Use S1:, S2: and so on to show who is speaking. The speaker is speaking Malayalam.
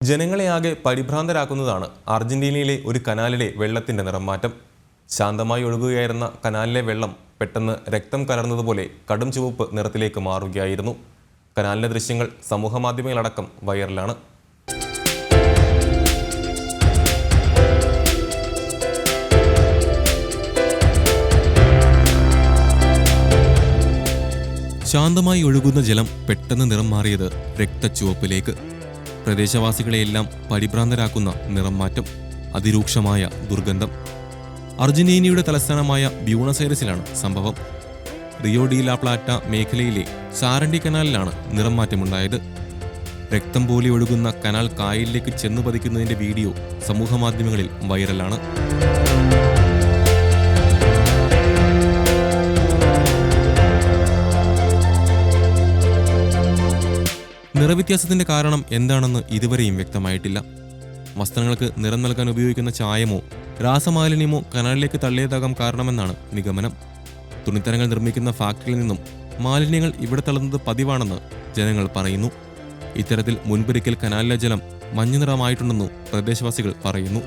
S1: ജനങ്ങളെയാകെ പരിഭ്രാന്തരാക്കുന്നതാണ് അർജന്റീനയിലെ ഒരു കനാലിലെ വെള്ളത്തിന്റെ നിറം മാറ്റം. ശാന്തമായി ഒഴുകുകയായിരുന്ന കനാലിലെ വെള്ളം പെട്ടെന്ന് രക്തം കലർന്നതുപോലെ കടും ചുവപ്പ് നിറത്തിലേക്ക് മാറുകയായിരുന്നു. കനാലിലെ ദൃശ്യങ്ങൾ സമൂഹമാധ്യമങ്ങളടക്കം വൈറലാണ്. ശാന്തമായി ഒഴുകുന്ന ജലം പെട്ടെന്ന് നിറം മാറിയത് രക്തച്ചുവപ്പിലേക്ക്. പ്രദേശവാസികളെയെല്ലാം പരിഭ്രാന്തരാക്കുന്ന നിറം മാറ്റം, അതിരൂക്ഷമായ ദുർഗന്ധം. അർജന്റീനയുടെ തലസ്ഥാനമായ ബ്യൂണസ് ഐറസിലാണ് സംഭവം. റിയോ ഡി ലാ പ്ലാറ്റ മേഖലയിലെ സാരണ്ടി കനാലിലാണ് നിറം മാറ്റമുണ്ടായത്. രക്തം പോലെ ഒഴുകുന്ന കനാൽ കായലിലേക്ക് ചെന്നു പതിക്കുന്നതിന്റെ വീഡിയോ സമൂഹമാധ്യമങ്ങളിൽ വൈറലാണ്. നിറവ്യത്യാസത്തിന്റെ കാരണം എന്താണെന്ന് ഇതുവരെയും വ്യക്തമായിട്ടില്ല. വസ്ത്രങ്ങൾക്ക് നിറം നൽകാൻ ഉപയോഗിക്കുന്ന ചായമോ രാസമാലിന്യമോ കനാലിലേക്ക് തള്ളിയതാകാം കാരണമെന്നാണ് നിഗമനം. തുണിത്തരങ്ങൾ നിർമ്മിക്കുന്ന ഫാക്ടറിയിൽ നിന്നും മാലിന്യങ്ങൾ ഇവിടെ തള്ളുന്നത് പതിവാണെന്ന് ജനങ്ങൾ പറയുന്നു. ഇത്തരത്തിൽ മുൻപൊരിക്കൽ കനാലിലെ ജലം മഞ്ഞ നിറമായിട്ടുണ്ടെന്നും പ്രദേശവാസികൾ പറയുന്നു.